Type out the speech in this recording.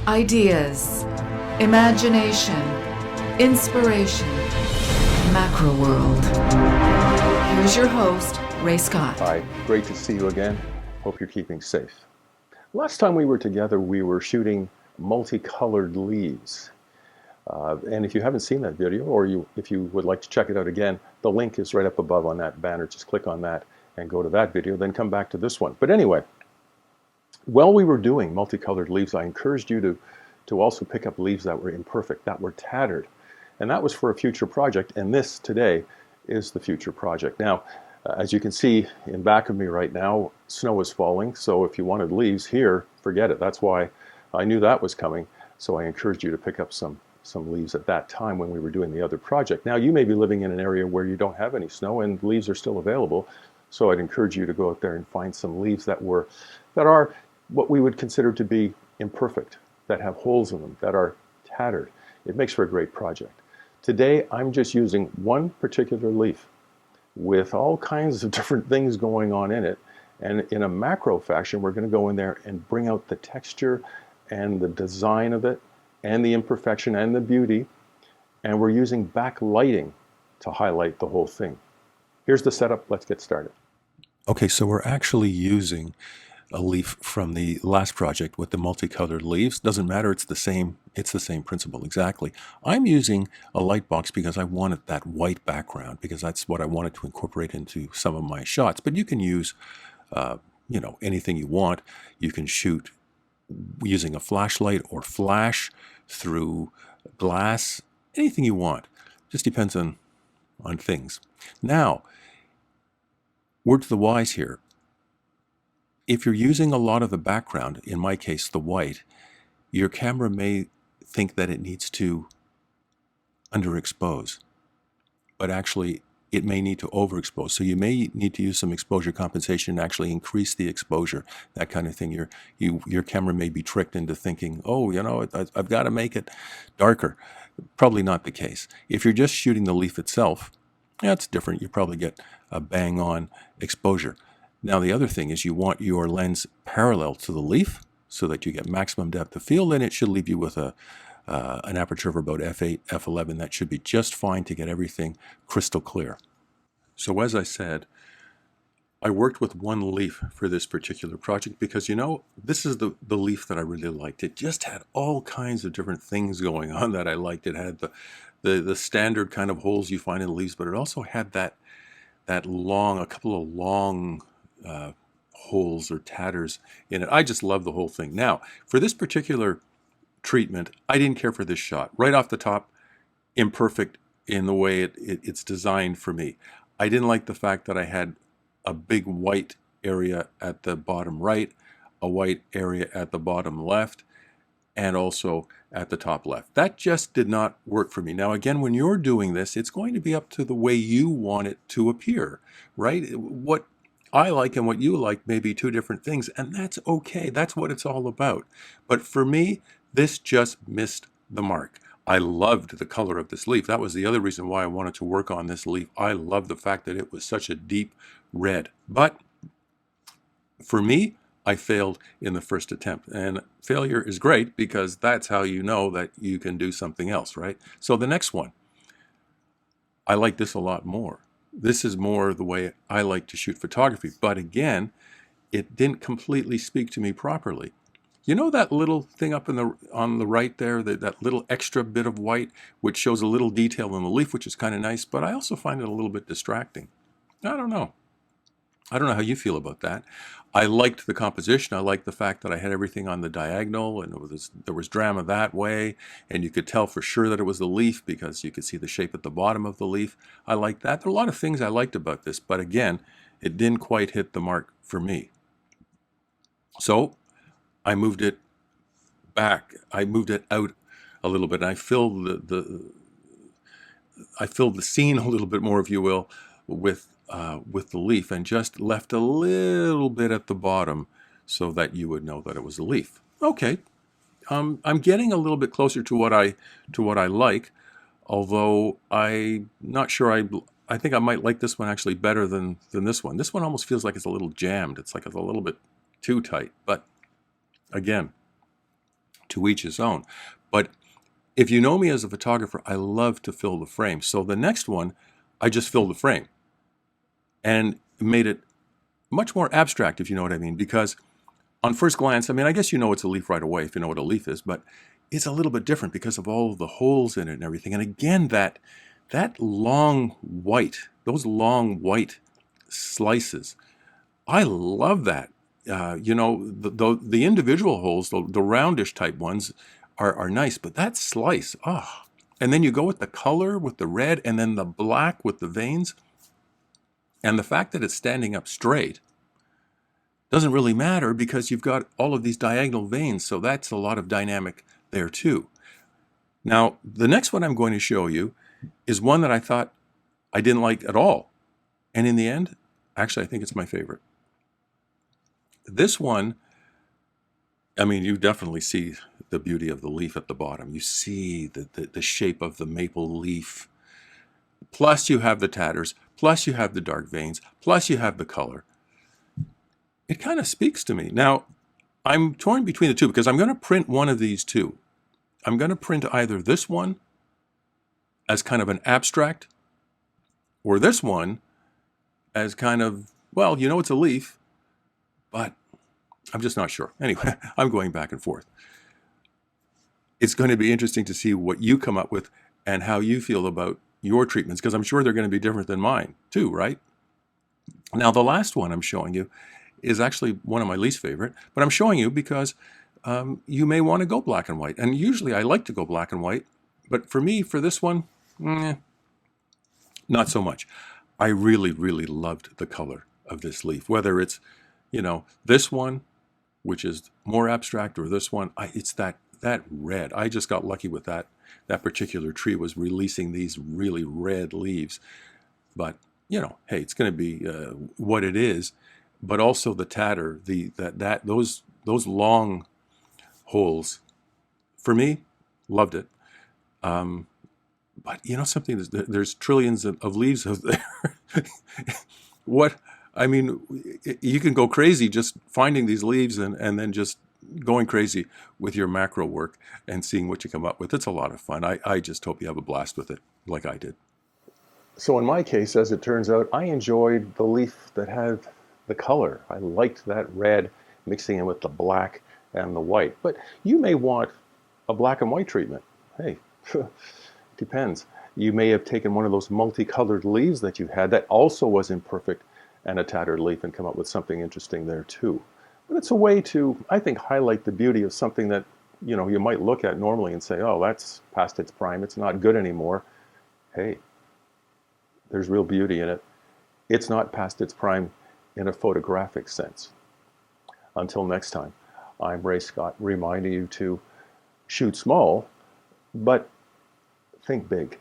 Ideas, imagination, inspiration, macro world. Here's your host, Ray Scott. Hi, great to see you again. Hope you're keeping safe. Last time we were together, we were shooting multicolored leaves. And if you haven't seen that video, or if you would like to check it out again, the link is right up above on that banner. Just click on that and go to that video, then come back to this one. But anyway, while we were doing multicolored leaves, I encouraged you to also pick up leaves that were imperfect, that were tattered. And that was for a future project, and this today is the future project. Now, as you can see in back of me right now, snow is falling, so if you wanted leaves here, forget it. That's why I knew that was coming, so I encouraged you to pick up some leaves at that time when we were doing the other project. Now, you may be living in an area where you don't have any snow and leaves are still available, so I'd encourage you to go out there and find some leaves that are what we would consider to be imperfect, that have holes in them, that are tattered. It makes for a great project. Today, I'm just using one particular leaf with all kinds of different things going on in it. And in a macro fashion, we're going to go in there and bring out the texture and the design of it and the imperfection and the beauty. And we're using backlighting to highlight the whole thing. Here's the setup. Let's get started. Okay, so we're actually using a leaf from the last project with the multicolored leaves. Doesn't matter, it's the same principle exactly. I'm using a Lightbox because I wanted that white background, because that's what I wanted to incorporate into some of my shots. But you can use anything you want. You can shoot using a flashlight or flash through glass, anything you want. Just depends on things. Now, word to the wise here. If you're using a lot of the background, in my case, the white, your camera may think that it needs to underexpose, but actually it may need to overexpose. So you may need to use some exposure compensation and actually increase the exposure, that kind of thing. Your camera may be tricked into thinking, oh, I've got to make it darker. Probably not the case. If you're just shooting the leaf itself, it's different. You probably get a bang-on exposure. Now, the other thing is you want your lens parallel to the leaf so that you get maximum depth of field, and it should leave you with an aperture of about f8, f11. That should be just fine to get everything crystal clear. So as I said, I worked with one leaf for this particular project because, this is the leaf that I really liked. It just had all kinds of different things going on that I liked. It had the standard kind of holes you find in leaves, but it also had a couple of long holes or tatters in it. I just love the whole thing. Now, for this particular treatment, I didn't care for this shot. Right off the top, imperfect in the way it's designed for me. I didn't like the fact that I had a big white area at the bottom right, a white area at the bottom left, and also at the top left. That just did not work for me. Now, again, when you're doing this, it's going to be up to the way you want it to appear, right? What I like and what you like may be two different things, and that's okay. That's what it's all about. But for me, this just missed the mark. I loved the color of this leaf. That was the other reason why I wanted to work on this leaf. I loved the fact that it was such a deep red. But for me, I failed in the first attempt. And failure is great because that's how you know that you can do something else, right? So the next one, I like this a lot more. This is more the way I like to shoot photography. But again, it didn't completely speak to me properly. You know that little thing up on the right there, that little extra bit of white, which shows a little detail in the leaf, which is kind of nice, but I also find it a little bit distracting. I don't know how you feel about that. I liked the composition. I liked the fact that I had everything on the diagonal, and there was drama that way, and you could tell for sure that it was the leaf because you could see the shape at the bottom of the leaf. I liked that. There are a lot of things I liked about this, but again, it didn't quite hit the mark for me. So I moved it back. I moved it out a little bit. And I filled the scene a little bit more, if you will, with the leaf, and just left a little bit at the bottom so that you would know that it was a leaf. Okay, I'm getting a little bit closer to what I like, although I'm not sure. I think I might like this one actually better than this one. This one almost feels like it's a little jammed. It's like it's a little bit too tight. But again, To each his own. But if you know me as a photographer, I love to fill the frame. So the next one, I just filled the frame and made it much more abstract, if you know what I mean. Because on first glance, I mean, I guess you know it's a leaf right away if you know what a leaf is, but it's a little bit different because of all of the holes in it and everything. And again, that long white, those long white slices, I love that. You know, the individual holes, the roundish type ones, are nice, but that slice, and then you go with the color, with the red, and then the black with the veins, and the fact that it's standing up straight doesn't really matter because you've got all of these diagonal veins, so that's a lot of dynamic there too. Now, the next one I'm going to show you is one that I thought I didn't like at all, and in the end, actually, I think it's my favorite. This one, I mean, you definitely see the beauty of the leaf at the bottom. You see the shape of the maple leaf. Plus you have the tatters. Plus you have the dark veins. Plus you have the color. It kind of speaks to me. Now, I'm torn between the two because I'm going to print one of these two. I'm going to print either this one as kind of an abstract or this one as kind of, well, you know it's a leaf, but I'm just not sure. Anyway, I'm going back and forth. It's going to be interesting to see what you come up with and how you feel about your treatments, because I'm sure they're going to be different than mine too, right? Now, the last one I'm showing you is actually one of my least favorite, but I'm showing you because you may want to go black and white. And usually I like to go black and white, but for me, for this one, not so much. I really, really loved the color of this leaf, whether it's, you know, this one, which is more abstract, or this one, it's that red. I just got lucky with that. That particular tree was releasing these really red leaves. But, you know, hey, it's going to be what it is. But also the tatter, those long holes, for me, loved it. But you know something, there's trillions of leaves out there. What, I mean, you can go crazy just finding these leaves and then just going crazy with your macro work and seeing what you come up with. It's a lot of fun. I just hope you have a blast with it like I did. So in my case, as it turns out, I enjoyed the leaf that had the color. I liked that red mixing in with the black and the white. But you may want a black and white treatment. Hey, depends. You may have taken one of those multicolored leaves that you had that also was imperfect and a tattered leaf and come up with something interesting there too. But it's a way to, I think, highlight the beauty of something that, you know, you might look at normally and say, oh, that's past its prime. It's not good anymore. Hey, there's real beauty in it. It's not past its prime in a photographic sense. Until next time, I'm Ray Scott, reminding you to shoot small, but think big.